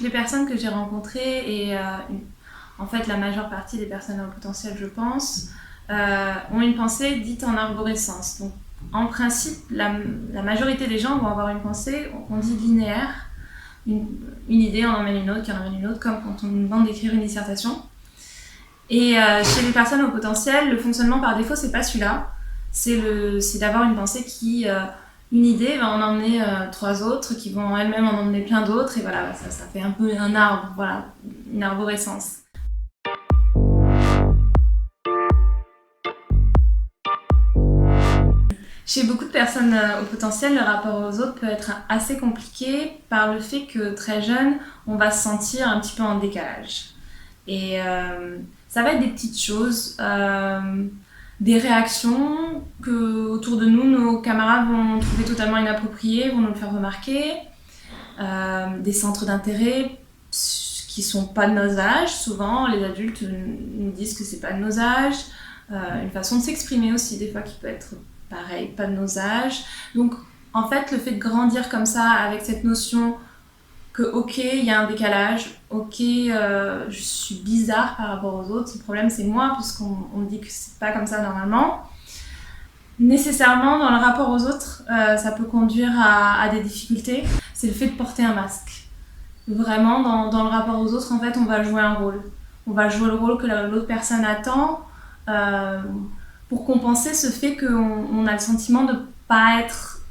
les personnes que j'ai rencontrées et en fait la majeure partie des personnes à haut potentiel, je pense, ont une pensée dite en arborescence. Donc en principe, la majorité des gens vont avoir une pensée, on dit linéaire, une idée en emmène une autre, qui en emmène une autre, comme quand on nous demande d'écrire une dissertation. Et chez les personnes au potentiel, le fonctionnement par défaut, c'est pas celui-là. C'est d'avoir une pensée qui, une idée va en emmener trois autres, qui vont elles-mêmes en emmener plein d'autres, et voilà, ça fait un peu un arbre, voilà, une arborescence. Chez beaucoup de personnes au potentiel, le rapport aux autres peut être assez compliqué par le fait que très jeune, on va se sentir un petit peu en décalage. Et ça va être des petites choses, des réactions que autour de nous, nos camarades vont trouver totalement inappropriées, vont nous le faire remarquer, des centres d'intérêt qui sont pas de nos âges. Souvent, les adultes nous disent que c'est pas de nos âges. Une façon de s'exprimer aussi, des fois, qui peut être pareil, pas de nos âges. Donc, en fait, le fait de grandir comme ça, avec cette notion que, ok, il y a un décalage, ok, je suis bizarre par rapport aux autres, le problème c'est moi, puisqu'on me dit que c'est pas comme ça normalement. Nécessairement, dans le rapport aux autres, ça peut conduire à des difficultés. C'est le fait de porter un masque. Vraiment, dans le rapport aux autres, en fait, on va jouer un rôle. On va jouer le rôle que l'autre personne attend pour compenser ce fait qu'on a le sentiment de ne pas être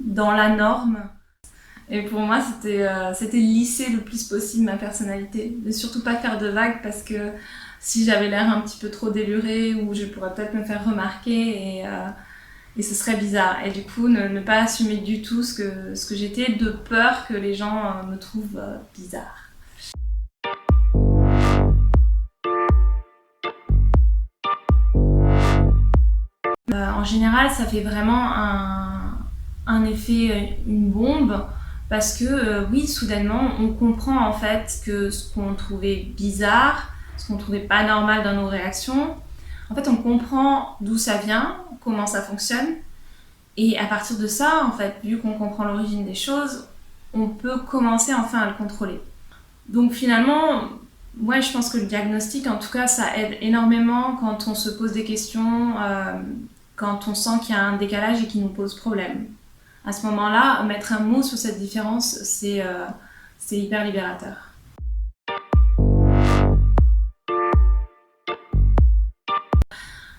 dans la norme. Et pour moi, c'était lisser le plus possible ma personnalité. De surtout pas faire de vagues parce que si j'avais l'air un petit peu trop délurée ou je pourrais peut-être me faire remarquer et ce serait bizarre. Et du coup, ne pas assumer du tout ce que j'étais de peur que les gens me trouvent bizarre. En général, ça fait vraiment un effet, une bombe. Parce que oui, soudainement, on comprend en fait que ce qu'on trouvait bizarre, ce qu'on trouvait pas normal dans nos réactions, en fait, on comprend d'où ça vient, comment ça fonctionne. Et à partir de ça, en fait, vu qu'on comprend l'origine des choses, on peut commencer enfin à le contrôler. Donc finalement, moi je pense que le diagnostic, en tout cas, ça aide énormément quand on se pose des questions, quand on sent qu'il y a un décalage et qui nous pose problème. À ce moment-là, mettre un mot sur cette différence, c'est hyper libérateur.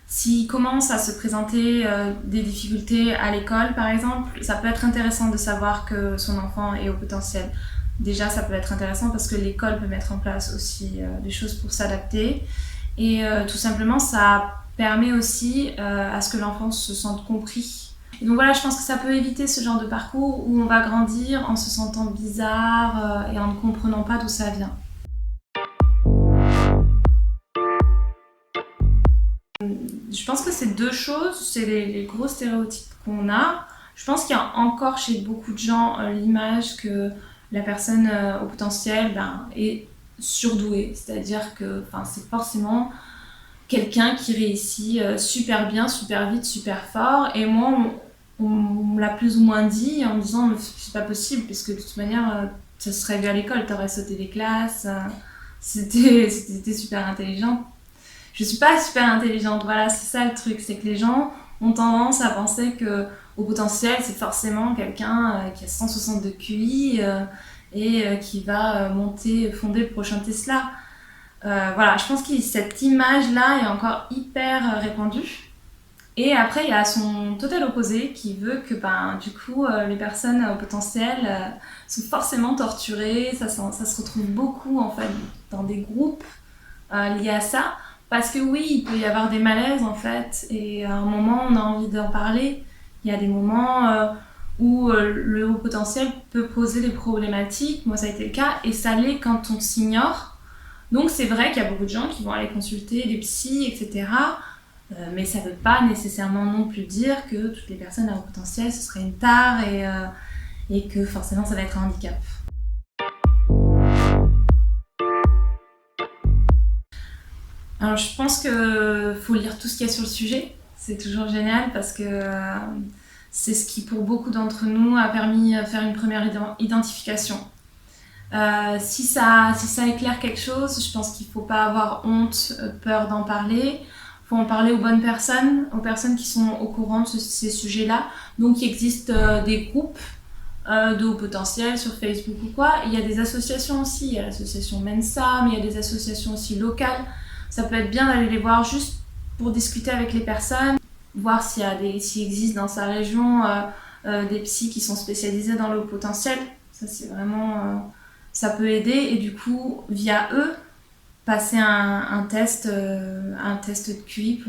S'il commence à se présenter des difficultés à l'école, par exemple, ça peut être intéressant de savoir que son enfant est au potentiel. Déjà, ça peut être intéressant parce que l'école peut mettre en place aussi des choses pour s'adapter. Et tout simplement, ça permet aussi à ce que l'enfant se sente compris. Et donc voilà, je pense que ça peut éviter ce genre de parcours où on va grandir en se sentant bizarre et en ne comprenant pas d'où ça vient. Je pense que c'est deux choses, c'est les gros stéréotypes qu'on a. Je pense qu'il y a encore chez beaucoup de gens l'image que la personne au potentiel est surdouée, c'est-à-dire que c'est forcément quelqu'un qui réussit super bien, super vite, super fort. Et moi, on me l'a plus ou moins dit en me disant mais c'est pas possible, puisque de toute manière, ça serait vu à l'école, t'aurais sauté des classes, c'était super intelligent. Je suis pas super intelligente, voilà, c'est ça le truc, c'est que les gens ont tendance à penser que au potentiel, c'est forcément quelqu'un qui a 160 de QI et qui va fonder le prochain Tesla. Voilà, je pense que cette image-là est encore hyper répandue. Et après, il y a son total opposé qui veut que du coup, les personnes au potentiel sont forcément torturées. Ça se retrouve beaucoup en fait dans des groupes liés à ça. Parce que oui, il peut y avoir des malaises en fait. Et à un moment, on a envie d'en parler. Il y a des moments où le haut potentiel peut poser des problématiques. Moi, ça a été le cas. Et ça l'est quand on s'ignore. Donc c'est vrai qu'il y a beaucoup de gens qui vont aller consulter des psys, etc. Mais ça ne veut pas nécessairement non plus dire que toutes les personnes à haut potentiel, ce serait une tare et que forcément ça va être un handicap. Alors je pense qu'il faut lire tout ce qu'il y a sur le sujet. C'est toujours génial parce que c'est ce qui pour beaucoup d'entre nous a permis de faire une première identification. Si ça éclaire quelque chose, je pense qu'il ne faut pas avoir honte, peur d'en parler. Il faut en parler aux bonnes personnes, aux personnes qui sont au courant de ces sujets-là. Donc il existe des groupes de haut potentiel sur Facebook ou quoi. Il y a des associations aussi, il y a l'association Mensa, mais il y a des associations aussi locales. Ça peut être bien d'aller les voir juste pour discuter avec les personnes, voir s'il existe dans sa région des psys qui sont spécialisés dans le haut potentiel. Ça, c'est vraiment... ça peut aider et du coup, via eux, passer un test de QI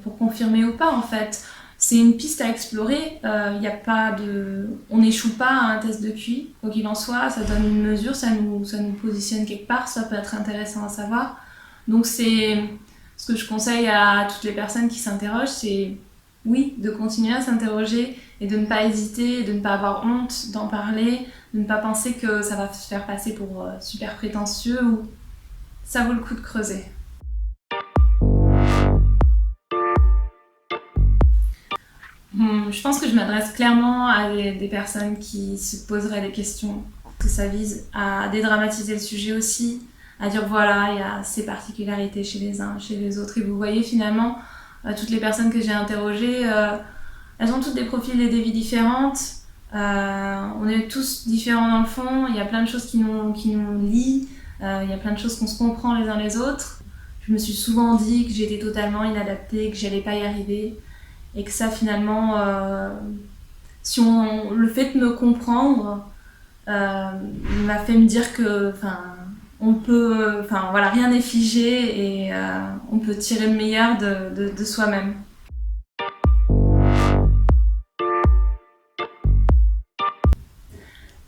pour confirmer ou pas en fait. C'est une piste à explorer. Y a pas de... On n'échoue pas à un test de QI, quoi qu'il en soit. Ça donne une mesure, ça nous positionne quelque part. Ça peut être intéressant à savoir. Donc c'est ce que je conseille à toutes les personnes qui s'interrogent, c'est oui, de continuer à s'interroger et de ne pas hésiter, de ne pas avoir honte d'en parler, de ne pas penser que ça va se faire passer pour super prétentieux ou ça vaut le coup de creuser. Je pense que je m'adresse clairement à des personnes qui se poseraient des questions, que ça vise à dédramatiser le sujet aussi, à dire voilà, il y a ces particularités chez les uns, chez les autres. Et vous voyez finalement, toutes les personnes que j'ai interrogées, elles ont toutes des profils et des vies différentes. On est tous différents dans le fond, il y a plein de choses qui nous lient, il y a plein de choses qu'on se comprend les uns les autres. Je me suis souvent dit que j'étais totalement inadaptée, que j'allais pas y arriver. Et que ça finalement, le fait de me comprendre m'a fait me dire que on peut, voilà, rien n'est figé et on peut tirer le meilleur de soi-même.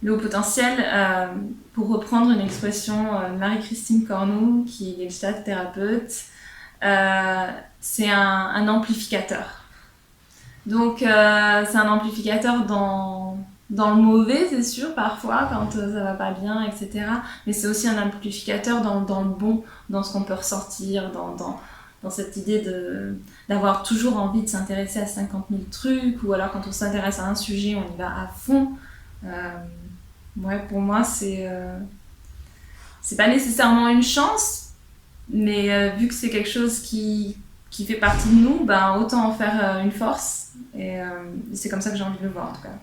Le haut potentiel, pour reprendre une expression de Marie-Christine Cornoux, qui est gestalt thérapeute, c'est un amplificateur. Donc c'est un amplificateur dans le mauvais, c'est sûr, parfois, quand ça va pas bien, etc. Mais c'est aussi un amplificateur dans le bon, dans ce qu'on peut ressortir, dans cette idée d'avoir toujours envie de s'intéresser à 50 000 trucs, ou alors quand on s'intéresse à un sujet, on y va à fond. Pour moi, c'est pas nécessairement une chance, mais vu que c'est quelque chose qui fait partie de nous, autant en faire une force. Et c'est comme ça que j'ai envie de le voir en tout cas.